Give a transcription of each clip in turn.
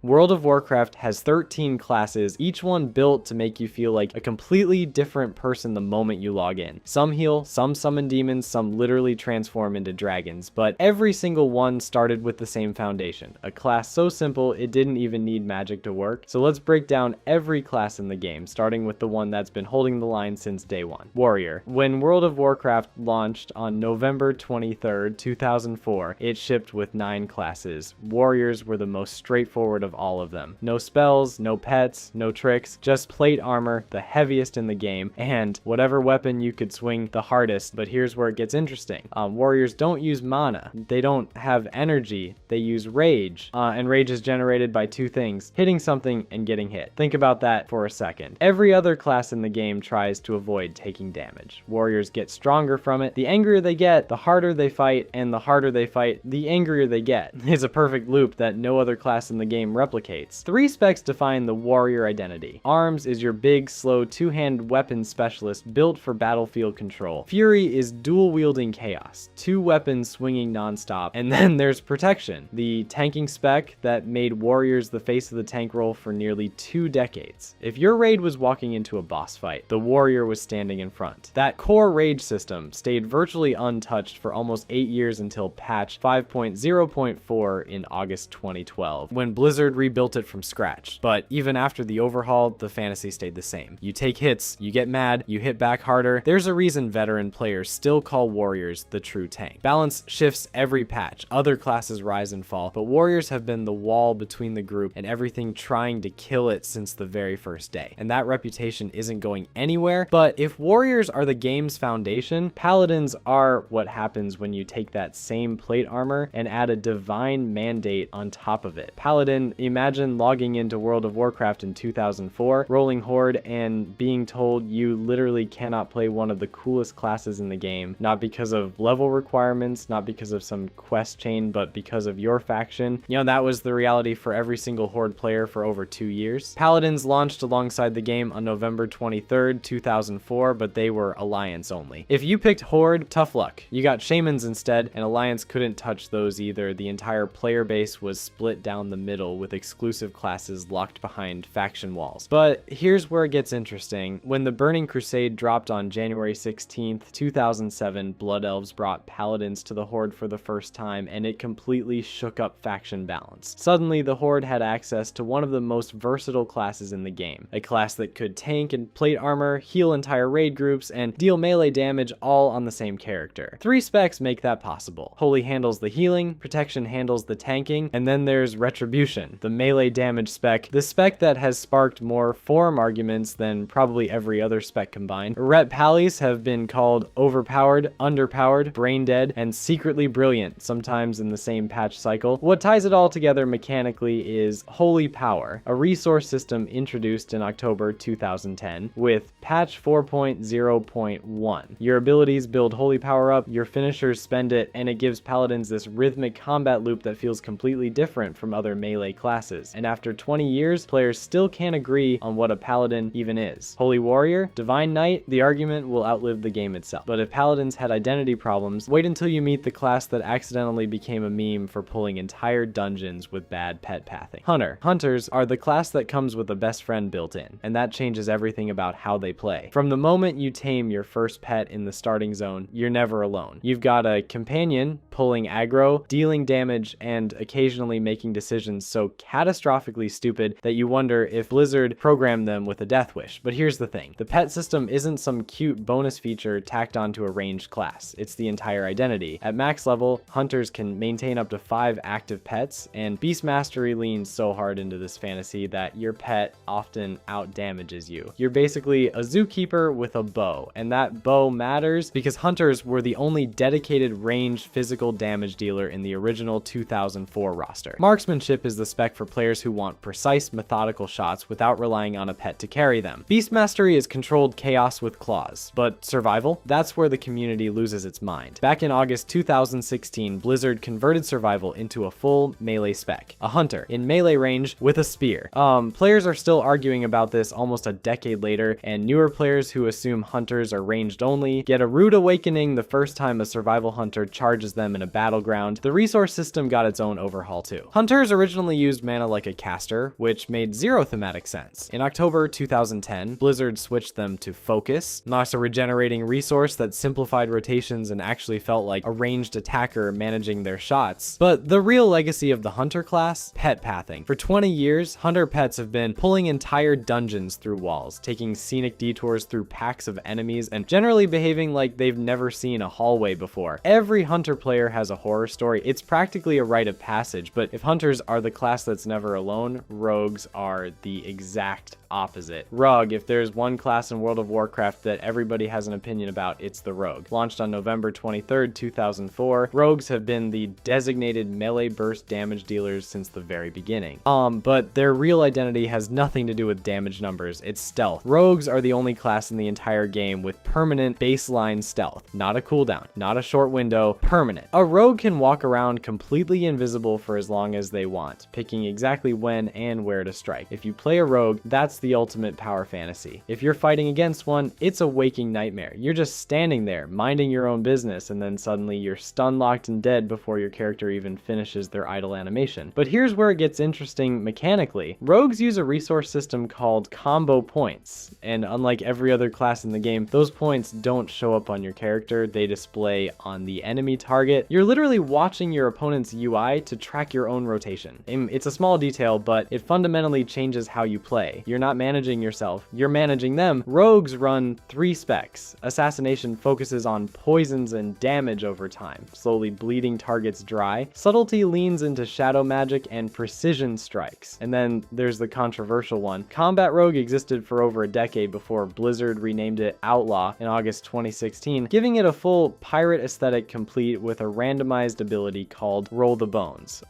World of Warcraft has 13 classes, each one built to make you feel like a completely different person the moment you log in. Some heal, some summon demons, some literally transform into dragons, but every single one started with the same foundation, a class so simple it didn't even need magic to work. So let's break down every class in the game, starting with the one that's been holding the line since day one, Warrior. When World of Warcraft launched on November 23rd, 2004, it shipped with 9 classes. Warriors were the most straightforward of all of them. No spells, no pets, no tricks, just plate armor, the heaviest in the game, and whatever weapon you could swing the hardest. But here's where it gets interesting. Warriors don't use mana. They don't have energy. They use rage. And rage is generated by 2 things, hitting something and getting hit. Think about that for a second. Every other class in the game tries to avoid taking damage. Warriors get stronger from it. The angrier they get, the harder they fight, and the harder they fight, the angrier they get. It's a perfect loop that no other class in the game replicates. 3 specs define the warrior identity. Arms is your big, slow, 2-hand weapon specialist built for battlefield control. Fury is dual-wielding chaos, 2 weapons swinging non-stop. And then there's protection, the tanking spec that made warriors the face of the tank role for nearly 2 decades. If your raid was walking into a boss fight, the warrior was standing in front. That core rage system stayed virtually untouched for almost 8 years until patch 5.0.4 in August 2012, when Blizzard rebuilt it from scratch. But even after the overhaul, the fantasy stayed the same. You take hits, you get mad, you hit back harder. There's a reason veteran players still call warriors the true tank. Balance shifts every patch. Other classes rise and fall, but warriors have been the wall between the group and everything trying to kill it since the very first day. And that reputation isn't going anywhere. But if warriors are the game's foundation, paladins are what happens when you take that same plate armor and add a divine mandate on top of it. Paladin, imagine logging into World of Warcraft in 2004, rolling Horde, and being told you literally cannot play one of the coolest classes in the game, not because of level requirements, not because of some quest chain, but because of your faction. You know, that was the reality for every single Horde player for over 2 years. Paladins launched alongside the game on November 23rd, 2004, but they were Alliance only. If you picked Horde, tough luck. You got Shamans instead, and Alliance couldn't touch those either. The entire player base was split down the middle with exclusive classes locked behind faction walls. But here's where it gets interesting. When the Burning Crusade dropped on January 16th, 2007, Blood Elves brought Paladins to the Horde for the first time, and it completely shook up faction balance. Suddenly, the Horde had access to one of the most versatile classes in the game, a class that could tank and plate armor, heal entire raid groups, and deal melee damage all on the same character. 3 specs make that possible. Holy handles the healing, Protection handles the tanking, and then there's Retribution, the melee damage spec, the spec that has sparked more forum arguments than probably every other spec combined. Ret Pallies have been called overpowered, underpowered, brain dead, and secretly brilliant, sometimes in the same patch cycle. What ties it all together mechanically is Holy Power, a resource system introduced in October 2010 with patch 4.0.1. Your abilities build Holy Power up, your finishers spend it, and it gives paladins this rhythmic combat loop that feels completely different from other melee classes. And after 20 years, players still can't agree on what a paladin even is. Holy Warrior, Divine Knight, the argument will outlive the game itself. But if paladins had identity problems, wait until you meet the class that accidentally became a meme for pulling entire dungeons with bad pet pathing. Hunter. Hunters are the class that comes with a best friend built in, and that changes everything about how they play. From the moment you tame your first pet in the starting zone, you're never alone. You've got a companion pulling aggro, dealing damage, and occasionally making decisions so catastrophically stupid that you wonder if Blizzard programmed them with a death wish. But here's the thing. The pet system isn't some cute bonus feature tacked onto a ranged class. It's the entire identity. At max level, hunters can maintain up to 5 active pets, and Beast Mastery leans so hard into this fantasy that your pet often out-damages you. You're basically a zookeeper with a bow, and that bow matters because hunters were the only dedicated ranged physical damage dealer in the original 2004 roster. Marksmanship is the spec for players who want precise, methodical shots without relying on a pet to carry them. Beast Mastery is controlled chaos with claws, but survival? That's where the community loses its mind. Back in August 2016, Blizzard converted survival into a full melee spec. A hunter in melee range with a spear. Players are still arguing about this almost a decade later, and newer players who assume hunters are ranged only get a rude awakening the first time a survival hunter charges them in a battleground. The resource system got its own overhaul too. Hunters originally used mana like a caster, which made zero thematic sense. In October 2010, Blizzard switched them to Focus, not a regenerating resource that simplified rotations and actually felt like a ranged attacker managing their shots. But the real legacy of the Hunter class? Pet pathing. For 20 years, Hunter pets have been pulling entire dungeons through walls, taking scenic detours through packs of enemies, and generally behaving like they've never seen a hallway before. Every Hunter player has a horror story. It's practically a rite of passage, but if Hunters are the class that's never alone, Rogues are the exact opposite. Rogue, if there's one class in World of Warcraft that everybody has an opinion about, it's the Rogue. Launched on November 23rd, 2004, Rogues have been the designated melee burst damage dealers since the very beginning. But their real identity has nothing to do with damage numbers, it's stealth. Rogues are the only class in the entire game with permanent baseline stealth. Not a cooldown, not a short window, permanent. A Rogue can walk around completely invisible for as long as they want, picking exactly when and where to strike. If you play a Rogue, that's the ultimate power fantasy. If you're fighting against one, it's a waking nightmare. You're just standing there, minding your own business, and then suddenly you're stun locked and dead before your character even finishes their idle animation. But here's where it gets interesting mechanically. Rogues use a resource system called combo points, and unlike every other class in the game, those points don't show up on your character, they display on the enemy target. You're literally watching your opponent's UI to track your own rotation. It's a small detail, but it fundamentally changes how you play. You're not managing yourself, you're managing them. Rogues run 3 specs. Assassination focuses on poisons and damage over time, slowly bleeding targets dry. Subtlety leans into shadow magic and precision strikes. And then there's the controversial one. Combat Rogue existed for over a decade before Blizzard renamed it Outlaw in August 2016, giving it a full pirate aesthetic complete with a randomized ability called Roll the Bones.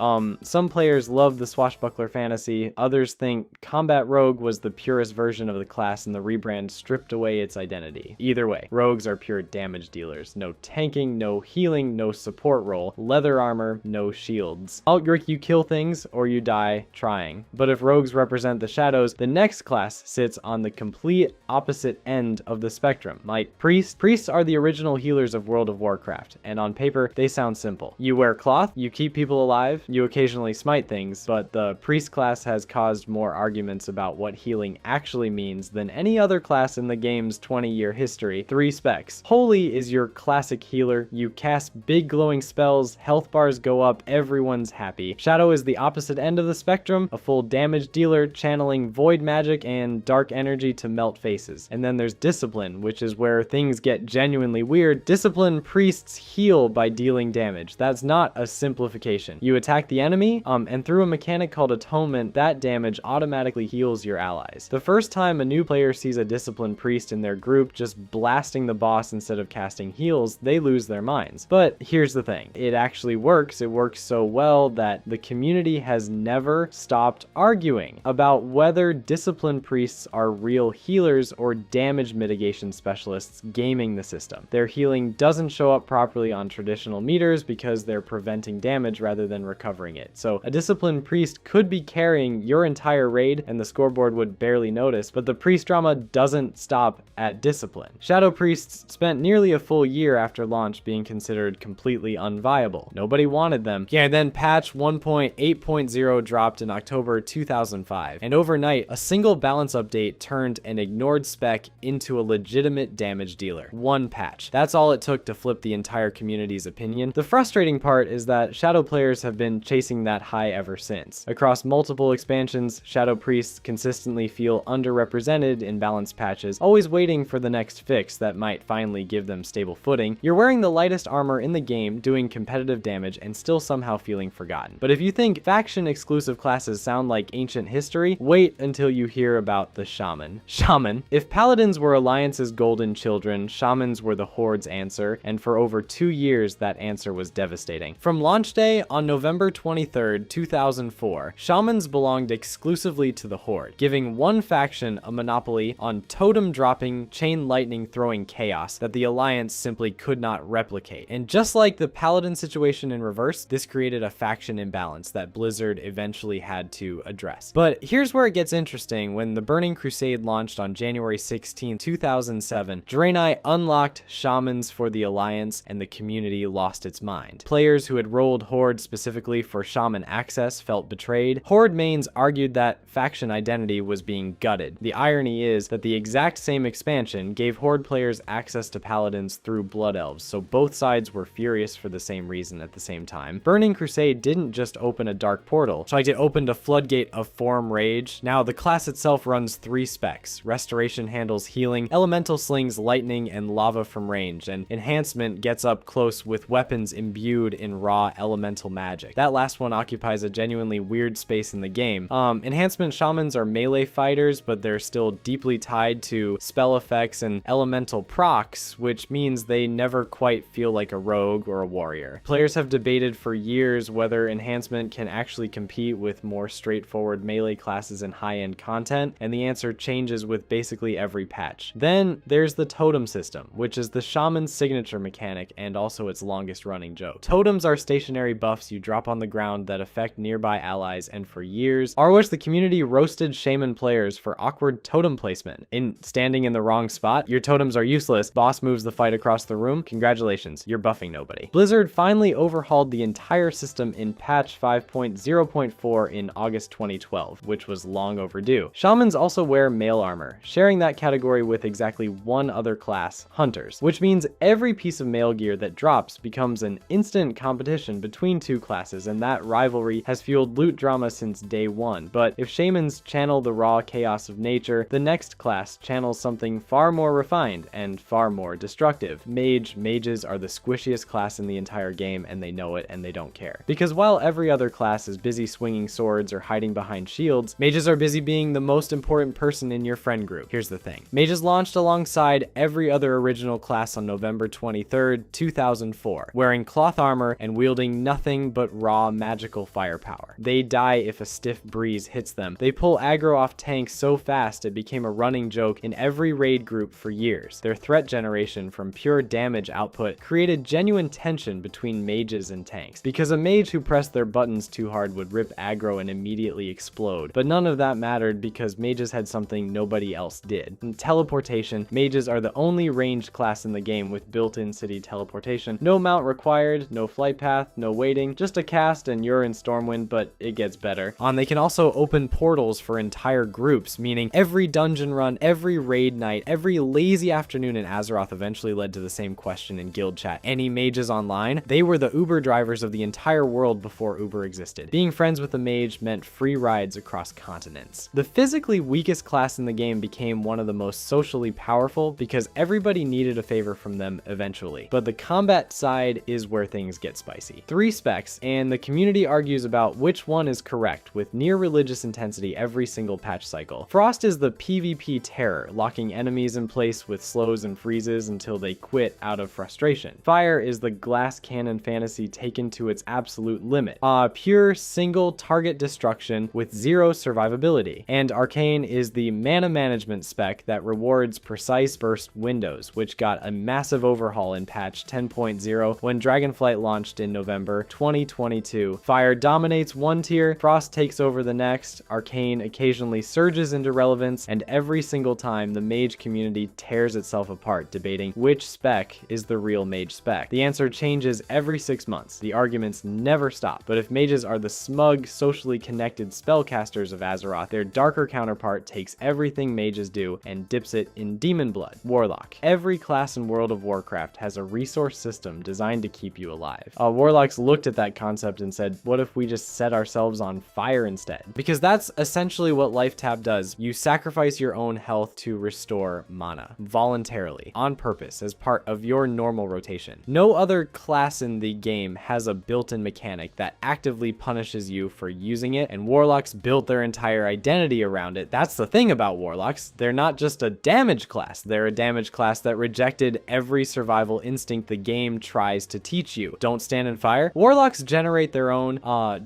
Some players love the swashbuckler fantasy, others think Combat Rogue was the purest version of the class and the rebrand stripped away its identity. Either way, Rogues are pure damage dealers. No tanking, no healing, no support role, leather armor, no shields. You kill things or you die trying. But if Rogues represent the shadows, the next class sits on the complete opposite end of the spectrum. Like priests are the original healers of World of Warcraft, and on paper they sound simple. You wear cloth, you keep people alive, you occasionally smite things, but the priest class has caused more arguments about what healing actually means than any other class in the game's 20-year history. 3 specs. Holy is your classic healer. You cast big glowing spells, health bars go up, everyone's happy. Shadow is the opposite end of the spectrum, a full damage dealer channeling void magic and dark energy to melt faces. And then there's Discipline, which is where things get genuinely weird. Discipline priests heal by dealing damage. That's not a simplification. You attack the enemy, and through a mechanic called Atonement, that damage automatically heals your allies. The first time a new player sees a Discipline priest in their group just blasting the boss instead of casting heals, they lose their minds. But here's the thing. It actually works. It works so well that the community has never stopped arguing about whether Discipline priests are real healers or damage mitigation specialists gaming the system. Their healing doesn't show up properly on traditional meters because they're preventing damage rather than recovering it. So a Discipline priest could be carrying your entire raid and the scoreboard would barely notice, but the priest drama doesn't stop at Discipline. Shadow priests spent nearly a full year after launch being considered completely unviable. Nobody wanted them. Yeah, then patch 1.8.0 dropped in October 2005, and overnight, a single balance update turned an ignored spec into a legitimate damage dealer. One patch. That's all it took to flip the entire community's opinion. The frustrating part is that Shadow players have been chasing that high ever since. Across multiple expansions, Shadow priests consistently feel underrepresented in balance patches, always waiting for the next fix that might finally give them stable footing. You're wearing the lightest armor in the game, doing competitive damage, and still somehow feeling forgotten. But if you think faction-exclusive classes sound like ancient history, wait until you hear about the Shaman. Shaman. If Paladins were Alliance's golden children, Shamans were the Horde's answer, and for over 2 years that answer was devastating. From launch day on November 23rd, 2004, Shamans belonged exclusively to the Horde, giving one faction a monopoly on totem-dropping, chain-lightning-throwing chaos that the Alliance simply could not replicate. And just like the Paladin situation in reverse, this created a faction imbalance that Blizzard eventually had to address. But here's where it gets interesting. When the Burning Crusade launched on January 16, 2007, Draenei unlocked Shamans for the Alliance and the community lost its mind. Players who had rolled Horde specifically for Shaman access felt betrayed. Horde mains argued that faction identity was being gutted. The irony is that the exact same expansion gave Horde players access to paladins through Blood Elves, so both sides were furious for the same reason at the same time. Burning Crusade didn't just open a dark portal, it opened a floodgate of Form Rage. Now, the class itself runs 3 specs. Restoration handles healing, Elemental slings lightning and lava from range, and Enhancement gets up close with weapons imbued in raw elemental magic. That last one occupies a genuinely weird space in the game. Enhancement shamans are melee fighters, but they're still deeply tied to spell effects and elemental procs, which means they never quite feel like a rogue or a warrior. Players have debated for years whether Enhancement can actually compete with more straightforward melee classes and high-end content, and the answer changes with basically every patch. Then there's the totem system, which is the shaman's signature mechanic and also its longest running joke. Totems are stationary buffs you drop on the ground that affect nearby allies, and for years, the community roasted shaman players for awkward totem placement. In standing in the wrong spot, your totems are useless, boss moves the fight across the room, congratulations, you're buffing nobody. Blizzard finally overhauled the entire system in patch 5.0.4 in August 2012, which was long overdue. Shamans also wear mail armor, sharing that category with exactly one other class, hunters, which means every piece of mail gear that drops becomes an instant competition between 2 classes, and that rivalry has fueled loot drama since day 1. But if shamans channel the raw chaos of nature, the next class channels something far more refined and far more destructive. Mages are the squishiest class in the entire game, and they know it and they don't care. Because while every other class is busy swinging swords or hiding behind shields, mages are busy being the most important person in your friend group. Here's the thing. Mages launched alongside every other original class on November 23rd, 2004, wearing cloth armor and wielding nothing but raw magical firepower. They die if a stiff breeze hits them. They pull aggro off tanks so fast it became a running joke in every raid group for years. Their threat generation from pure damage output created genuine tension between mages and tanks, because a mage who pressed their buttons too hard would rip aggro and immediately explode. But none of that mattered because mages had something nobody else did. In teleportation, mages are the only ranged class in the game with built-in city teleportation. No mount required, no flight path, no waiting, just a cast and you're in Stormwind, but it gets better. They can also open portals for entire groups, meaning every dungeon run, every raid night, every lazy afternoon in Azeroth eventually led to the same question in guild chat. Any mages online? They were the Uber drivers of the entire world before Uber existed. Being friends with a mage meant free rides across continents. The physically weakest class in the game became one of the most socially powerful because everybody needed a favor from them eventually. But the combat side is where things get spicy. 3 specs, and the community argues about which one is correct, with near religious intensity every single patch cycle. Frost is the PvP terror, locking enemies in place with slows and freezes until they quit out of frustration. Fire is the glass cannon fantasy taken to its absolute limit. Pure single target destruction with 0 survivability. And Arcane is the mana management spec that rewards precise burst windows, which got a massive overhaul in patch 10.0 when Dragonflight launched in November 2022. Fire dominates one tier, Frost takes over the next, Arcane occasionally surges into relevance, and every single time the mage community tears itself apart debating which spec is the real mage spec. The answer changes every 6 months. The arguments never stop. But if mages are the smug, socially connected spellcasters of Azeroth, their darker counterpart takes everything mages do and dips it in demon blood. Warlock. Every class in World of Warcraft has a resource system designed to keep you alive. Warlocks looked at that concept and said, what if we just set ourselves on fire instead? Because that's essentially what Life Tab does. You sacrifice your own health to restore mana, voluntarily, on purpose, as part of your normal rotation. No other class in the game has a built-in mechanic that actively punishes you for using it, and Warlocks built their entire identity around it. That's the thing about Warlocks. They're not just a damage class. They're a damage class that rejected every survival instinct the game tries to teach you. Don't stand in fire. Warlocks generate their own,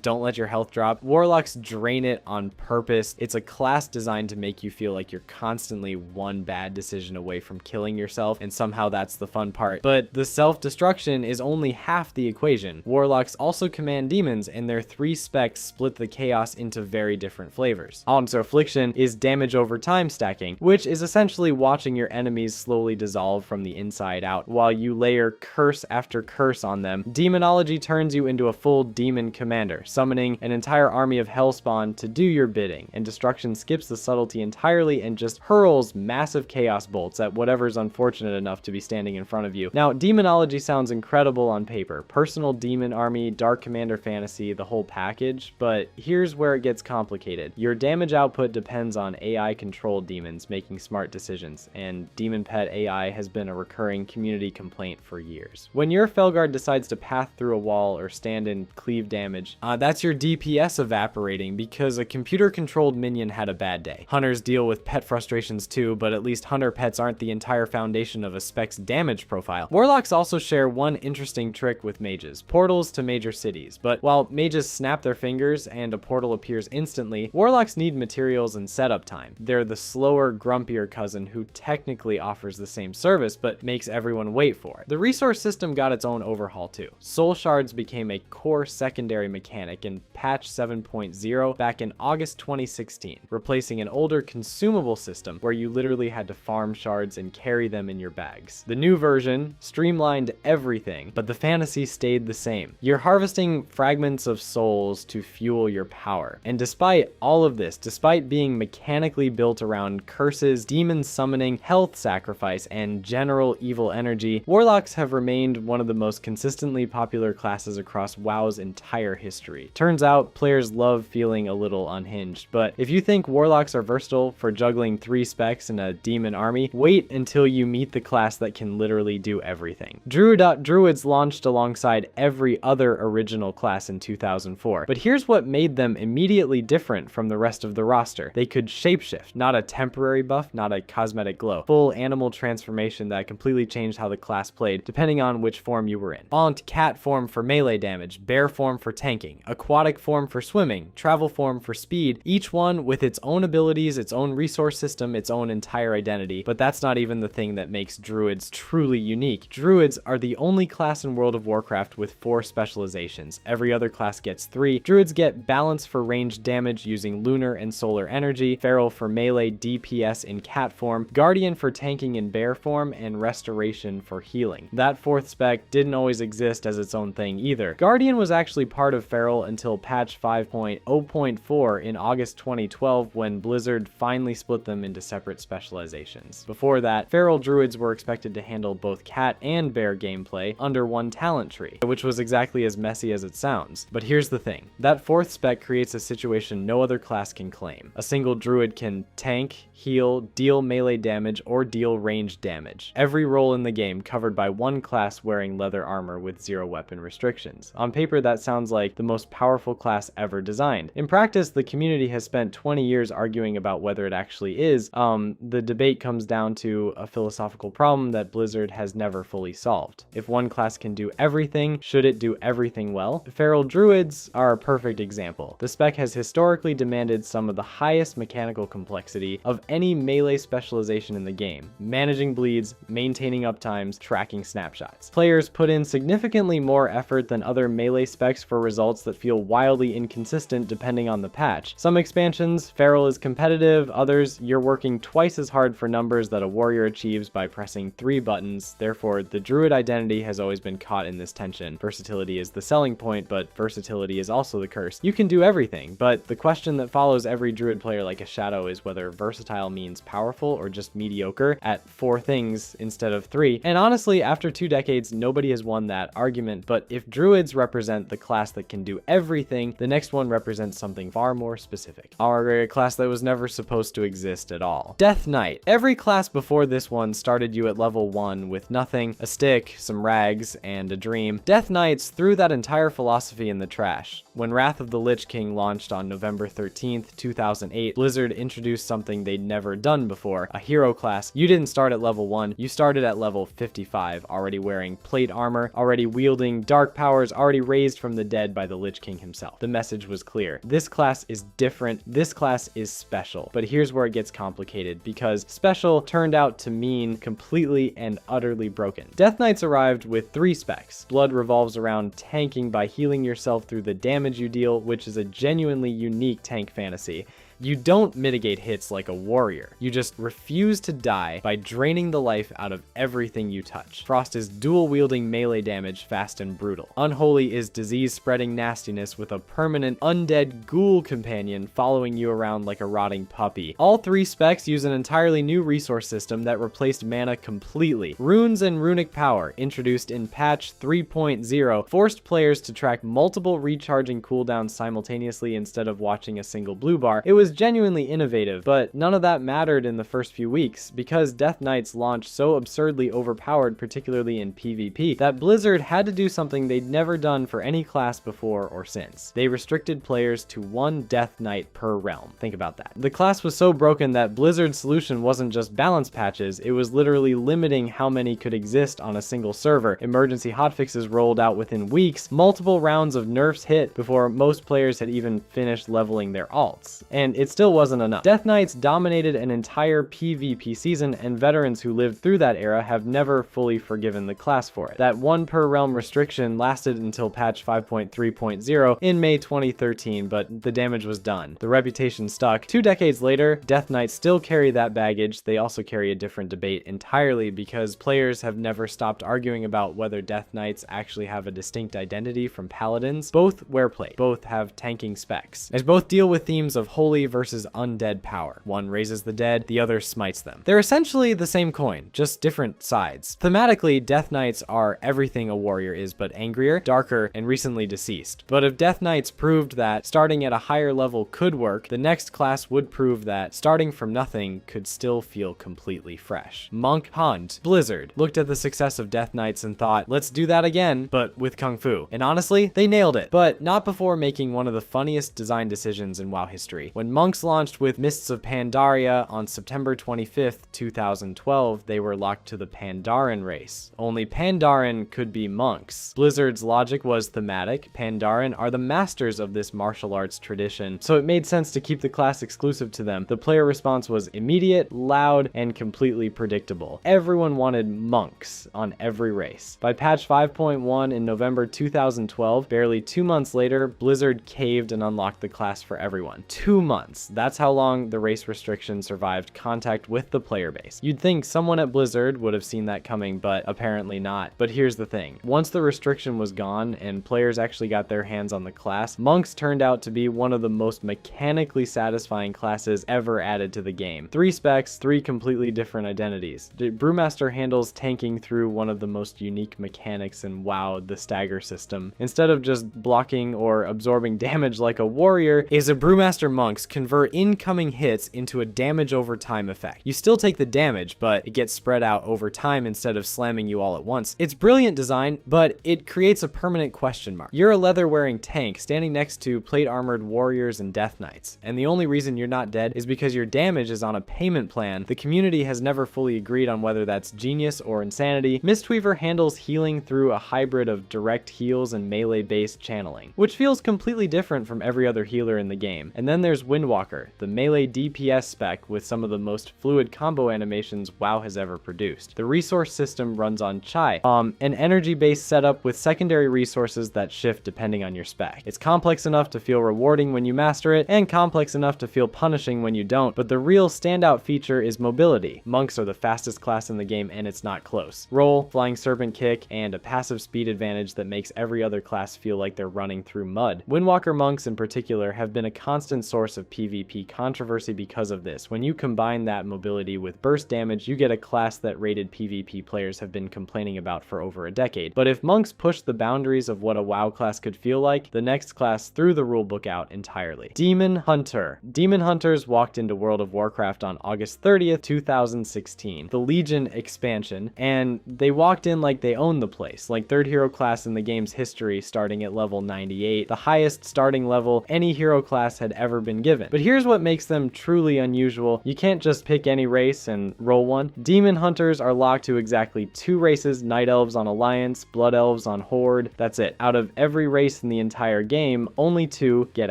don't let your health drop. Warlocks drain it on purpose. It's a class designed to make you feel like you're constantly one bad decision away from killing yourself, and somehow that's the fun part. But the self-destruction is only half the equation. Warlocks also command demons, and their 3 specs split the chaos into very different flavors. So Affliction is damage over time stacking, which is essentially watching your enemies slowly dissolve from the inside out while you layer curse after curse on them. Demonology turns you into a full demon commander, summoning summoning an entire army of Hellspawn to do your bidding, and destruction skips the subtlety entirely and just hurls massive chaos bolts at whatever's unfortunate enough to be standing in front of you. Now, demonology sounds incredible on paper. Personal demon army, Dark Commander fantasy, the whole package, but here's where it gets complicated. Your damage output depends on AI-controlled demons making smart decisions, and Demon Pet AI has been a recurring community complaint for years. When your Felguard decides to path through a wall or stand in cleave damage, that's your DPS evaporating because a computer-controlled minion had a bad day. Hunters deal with pet frustrations too, but at least hunter pets aren't the entire foundation of a spec's damage profile. Warlocks also share one interesting trick with mages: portals to major cities. But while mages snap their fingers and a portal appears instantly, warlocks need materials and setup time. They're the slower, grumpier cousin who technically offers the same service, but makes everyone wait for it. The resource system got its own overhaul too. Soul shards became a core secondary mechanic in patch 7.0 back in August 2016, replacing an older consumable system where you literally had to farm shards and carry them in your bags. The new version streamlined everything, but the fantasy stayed the same. You're harvesting fragments of souls to fuel your power. And despite all of this, despite being mechanically built around curses, demon summoning, health sacrifice, and general evil energy, warlocks have remained one of the most consistently popular classes across WoW's entire history. Turns out, players love feeling a little unhinged, but if you think warlocks are versatile for juggling 3 specs in a demon army, wait until you meet the class that can literally do everything. Druids launched alongside every other original class in 2004, but here's what made them immediately different from the rest of the roster. They could shapeshift, not a temporary buff, not a cosmetic glow. Full animal transformation that completely changed how the class played, depending on which form you were in. Aunt cat form for melee damage, bear form for tanking, aquatic form for swimming, travel form for speed, each one with its own abilities, its own resource system, its own entire identity. But that's not even the thing that makes druids truly unique. Druids are the only class in World of Warcraft with 4 specializations. Every other class gets 3. Druids get balance for ranged damage using lunar and solar energy, feral for melee DPS in cat form, guardian for tanking in bear form, and restoration for healing. That 4th spec didn't always exist as its own thing either. Guardian was actually part of feral until patch 5.0.4 in August 2012 when Blizzard finally split them into separate specializations. Before that, feral druids were expected to handle both cat and bear gameplay under one talent tree, which was exactly as messy as it sounds. But here's the thing. That 4th spec creates a situation no other class can claim. A single druid can tank, heal, deal melee damage, or deal ranged damage. Every role in the game covered by one class wearing leather armor with 0 weapon restrictions. On paper, that sounds like the most powerful class ever designed. In practice, the community has spent 20 years arguing about whether it actually is. The debate comes down to a philosophical problem that Blizzard has never fully solved. If one class can do everything, should it do everything well? Feral druids are a perfect example. The spec has historically demanded some of the highest mechanical complexity of any melee specialization in the game, managing bleeds, maintaining uptimes, tracking snapshots. Players put in significantly more effort than other melee specs for results that feel wildly inconsistent depending on the patch. Some expansions, feral is competitive, others, you're working twice as hard for numbers that a warrior achieves by pressing 3 buttons. Therefore, the druid identity has always been caught in this tension. Versatility is the selling point, but versatility is also the curse. You can do everything, but the question that follows every druid player like a shadow is whether versatile means powerful or just mediocre at 4 things instead of 3. And honestly, after 2 decades, nobody has won that argument, but if druids represent the class that can do everything, the next one represents something far more specific. A class that was never supposed to exist at all. Death Knight. Every class before this one started you at level 1 with nothing, a stick, some rags, and a dream. Death Knights threw that entire philosophy in the trash. When Wrath of the Lich King launched on November 13th, 2008, Blizzard introduced something they'd never done before, a hero class. You didn't start at level 1, you started at level 55, already wearing plate armor, already wielding dark powers, already raised from the dead by the Lich King himself. The message was clear. This class is different, this class is special. But here's where it gets complicated, because special turned out to mean completely and utterly broken. Death Knights arrived with 3 specs. Blood revolves around tanking by healing yourself through the damage you deal, which is a genuinely unique tank fantasy. You don't mitigate hits like a warrior. You just refuse to die by draining the life out of everything you touch. Frost is dual-wielding melee damage, fast and brutal. Unholy is disease-spreading nastiness with a permanent undead ghoul companion following you around like a rotting puppy. All three specs use an entirely new resource system that replaced mana completely. Runes and runic power, introduced in patch 3.0, forced players to track multiple recharging cooldowns simultaneously instead of watching a single blue bar. It was genuinely innovative, but none of that mattered in the first few weeks because Death Knight's launch so absurdly overpowered, particularly in PvP, that Blizzard had to do something they'd never done for any class before or since. They restricted players to one Death Knight per realm. Think about that. The class was so broken that Blizzard's solution wasn't just balance patches, it was literally limiting how many could exist on a single server. Emergency hotfixes rolled out within weeks, multiple rounds of nerfs hit before most players had even finished leveling their alts. And it still wasn't enough. Death Knights dominated an entire PvP season, and veterans who lived through that era have never fully forgiven the class for it. That one per realm restriction lasted until patch 5.3.0 in May 2013, but the damage was done. The reputation stuck. 2 decades later, Death Knights still carry that baggage. They also carry a different debate entirely because players have never stopped arguing about whether Death Knights actually have a distinct identity from Paladins. Both wear plate. Both have tanking specs. They both deal with themes of holy versus undead power. One raises the dead, the other smites them. They're essentially the same coin, just different sides. Thematically, Death Knights are everything a warrior is but angrier, darker, and recently deceased. But if Death Knights proved that starting at a higher level could work, the next class would prove that starting from nothing could still feel completely fresh. Monk Hunt, Blizzard, looked at the success of Death Knights and thought, let's do that again, but with Kung Fu. And honestly, they nailed it, but not before making one of the funniest design decisions in WoW history. When Monks launched with Mists of Pandaria on September 25th, 2012, they were locked to the Pandaren race. Only Pandaren could be monks. Blizzard's logic was thematic. Pandaren are the masters of this martial arts tradition, so it made sense to keep the class exclusive to them. The player response was immediate, loud, and completely predictable. Everyone wanted monks on every race. By patch 5.1 in November 2012, barely 2 months later, Blizzard caved and unlocked the class for everyone. 2 months. That's how long the race restriction survived contact with the player base. You'd think someone at Blizzard would have seen that coming, but apparently not. But here's the thing. Once the restriction was gone and players actually got their hands on the class, monks turned out to be one of the most mechanically satisfying classes ever added to the game. 3 specs, 3 completely different identities. Brewmaster handles tanking through one of the most unique mechanics in WoW, the stagger system. Instead of just blocking or absorbing damage like a warrior, is a Brewmaster monks convert incoming hits into a damage over time effect. You still take the damage, but it gets spread out over time instead of slamming you all at once. It's brilliant design, but it creates a permanent question mark. You're a leather-wearing tank standing next to plate-armored warriors and death knights, and the only reason you're not dead is because your damage is on a payment plan. The community has never fully agreed on whether that's genius or insanity. Mistweaver handles healing through a hybrid of direct heals and melee-based channeling, which feels completely different from every other healer in the game. And then there's Windwalker, the melee DPS spec with some of the most fluid combo animations WoW has ever produced. The resource system runs on Chai, an energy-based setup with secondary resources that shift depending on your spec. It's complex enough to feel rewarding when you master it, and complex enough to feel punishing when you don't, but the real standout feature is mobility. Monks are the fastest class in the game, and it's not close. Roll, Flying Serpent Kick, and a passive speed advantage that makes every other class feel like they're running through mud. Windwalker monks in particular have been a constant source of PvP controversy because of this. When you combine that mobility with burst damage, you get a class that rated PvP players have been complaining about for over a decade. But if monks pushed the boundaries of what a WoW class could feel like, the next class threw the rulebook out entirely. Demon Hunter. Demon Hunters walked into World of Warcraft on August 30th, 2016, the Legion expansion, and they walked in like they owned the place, like third hero class in the game's history, starting at level 98, the highest starting level any hero class had ever been given. But here's what makes them truly unusual. You can't just pick any race and roll one. Demon Hunters are locked to exactly 2 races, Night Elves on Alliance, Blood Elves on Horde. That's it. Out of every race in the entire game, only 2 get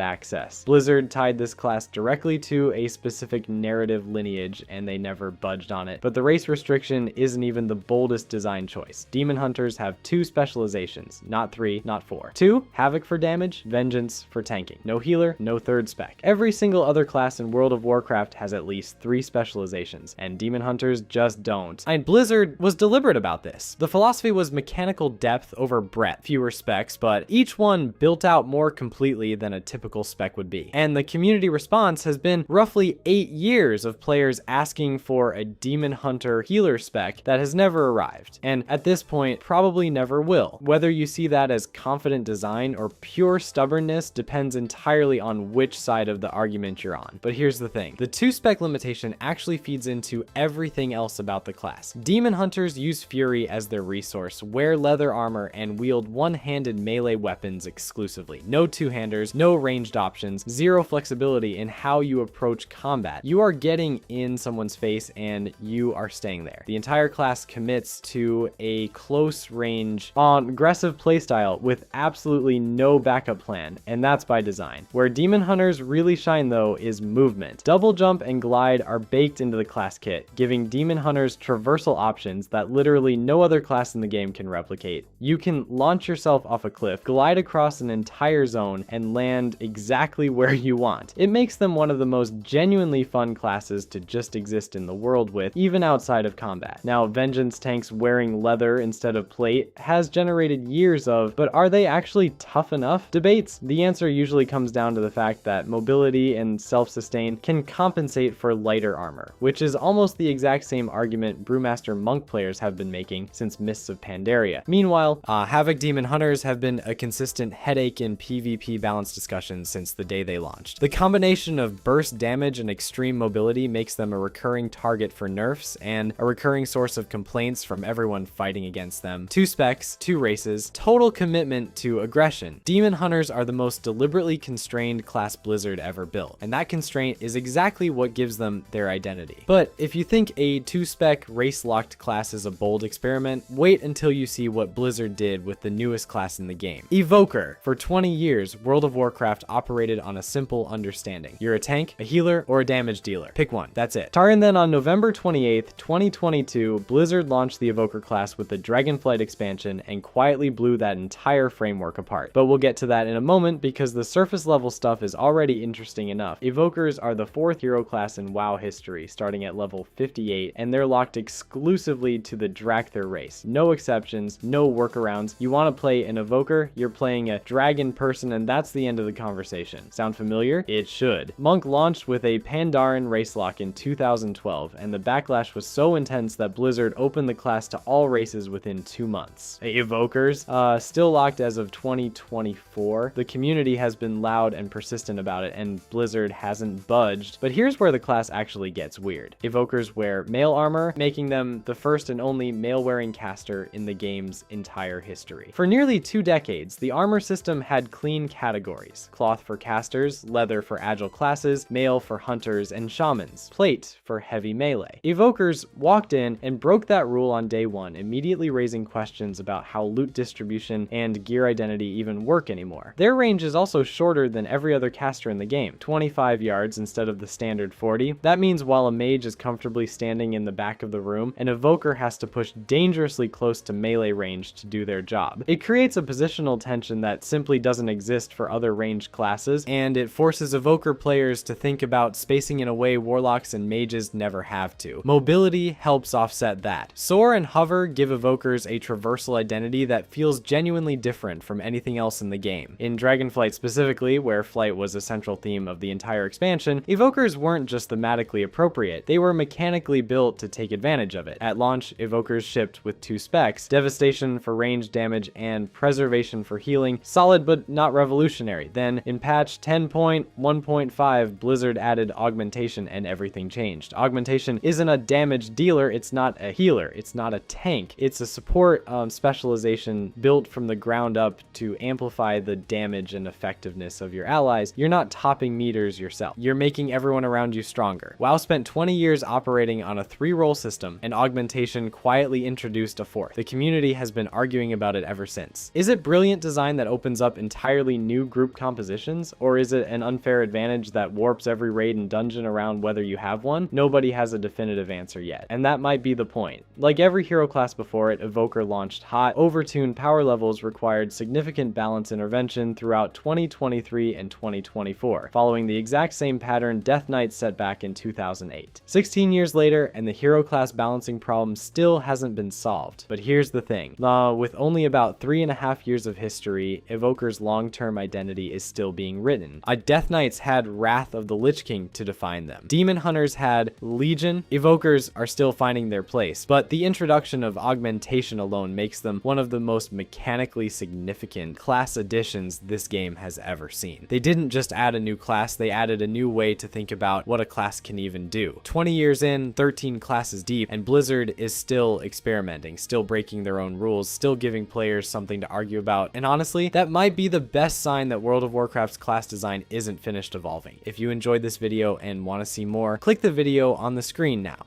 access. Blizzard tied this class directly to a specific narrative lineage, and they never budged on it. But the race restriction isn't even the boldest design choice. Demon Hunters have 2 specializations, not 3, not 4. 2, Havoc for damage, Vengeance for tanking. No healer, no third spec. Every single other class in World of Warcraft has at least 3 specializations, and Demon Hunters just don't. And Blizzard was deliberate about this. The philosophy was mechanical depth over breadth, fewer specs, but each one built out more completely than a typical spec would be. And the community response has been roughly 8 years of players asking for a Demon Hunter healer spec that has never arrived, and at this point probably never will. Whether you see that as confident design or pure stubbornness depends entirely on which side of the argument you're on. But here's the thing, the 2 spec limitation actually feeds into everything else about the class. Demon Hunters use Fury as their resource, wear leather armor, and wield one-handed melee weapons exclusively. No two-handers, no ranged options, zero flexibility in how you approach combat. You are getting in someone's face and you are staying there. The entire class commits to a close range, aggressive playstyle with absolutely no backup plan, and that's by design. Where Demon Hunters really shine though is movement. Double jump and glide are baked into the class kit, giving Demon Hunters traversal options that literally no other class in the game can replicate. You can launch yourself off a cliff, glide across an entire zone, and land exactly where you want. It makes them one of the most genuinely fun classes to just exist in the world with, even outside of combat. Now, Vengeance tanks wearing leather instead of plate has generated years of, but are they actually tough enough? Debates. The answer usually comes down to the fact that mobility and self-sustain can compensate for lighter armor, which is almost the exact same argument Brewmaster Monk players have been making since Mists of Pandaria. Meanwhile, Havoc Demon Hunters have been a consistent headache in PvP balance discussions since the day they launched. The combination of burst damage and extreme mobility makes them a recurring target for nerfs and a recurring source of complaints from everyone fighting against them. 2 specs, 2 races, total commitment to aggression. Demon Hunters are the most deliberately constrained class Blizzard ever built, and that constraint is exactly what gives them their identity. But if you think a 2-spec race-locked class is a bold experiment, wait until you see what Blizzard did with the newest class in the game. Evoker. For 20 years, World of Warcraft operated on a simple understanding. You're a tank, a healer, or a damage dealer. Pick one. That's it. And then on November 28th, 2022, Blizzard launched the Evoker class with the Dragonflight expansion and quietly blew that entire framework apart. But we'll get to that in a moment because the surface level stuff is already interesting enough. Evokers are the 4th hero class in WoW history, starting at level 58, and they're locked exclusively to the Drakthir race. No exceptions, no workarounds. You want to play an Evoker, you're playing a dragon person, and that's the end of the conversation. Sound familiar? It should. Monk launched with a Pandaren race lock in 2012, and the backlash was so intense that Blizzard opened the class to all races within 2 months. Evokers, still locked as of 2024. The community has been loud and persistent about it, and Blizzard hasn't budged. But here's where the class actually gets weird. Evokers wear male armor, making them the first and only male-wearing caster in the game's entire history. For nearly 2 decades, the armor system had clean categories: cloth for casters, leather for agile classes, mail for hunters and shamans, plate for heavy melee. Evokers walked in and broke that rule on day one, immediately raising questions about how loot distribution and gear identity even work anymore. Their range is also shorter than every other caster in the game, 25 yards instead of the standard 40. That means while a mage is comfortably standing in the back of the room, an evoker has to push dangerously close to melee range to do their job. It creates a positional tension that simply doesn't exist for other ranged classes, and it forces evoker players to think about spacing in a way warlocks and mages never have to. Mobility helps offset that. Soar and hover give evokers a traversal identity that feels genuinely different from anything else in the game. In Dragonflight specifically, where flight was a central theme of the entire expansion, evokers weren't just thematically appropriate, they were mechanically built to take advantage of it. At launch, evokers shipped with 2 specs: Devastation for range damage and Preservation for healing. Solid but not revolutionary. Then in patch 10.1.5, Blizzard added Augmentation and everything changed. Augmentation isn't a damage dealer, it's not a healer, it's not a tank, it's a support specialization built from the ground up to amplify the damage and effectiveness of your allies. You're not topping meters yourself, you're making everyone around you stronger. WoW spent 20 years operating on a 3-role system, and Augmentation quietly introduced a 4th. The community has been arguing about it ever since. Is it brilliant design that opens up entirely new group compositions, or is it an unfair advantage that warps every raid and dungeon around whether you have one? Nobody has a definitive answer yet, and that might be the point. Like every hero class before it, Evoker launched hot. Overtuned power levels required significant balance intervention throughout 2023 and 2024, following the exact same pattern Death Knight set back in 2008. 16 years later, and the hero class balancing problem still hasn't been solved. But here's the thing. With only about 3.5 years of history, Evoker's long-term identity is still being written. Death Knights had Wrath of the Lich King to define them. Demon Hunters had Legion. Evokers are still finding their place, but the introduction of augmentation alone makes them one of the most mechanically significant class additions this game has ever seen. They didn't just add a new class, they added a new way to think about what a class can even do. 20 years in, 13 classes deep, and Blizzard is still experimenting, still breaking their own rules, still giving players something to argue about, and honestly, that might be the best sign that World of Warcraft's class design isn't finished evolving. If you enjoyed this video and want to see more, click the video on the screen now.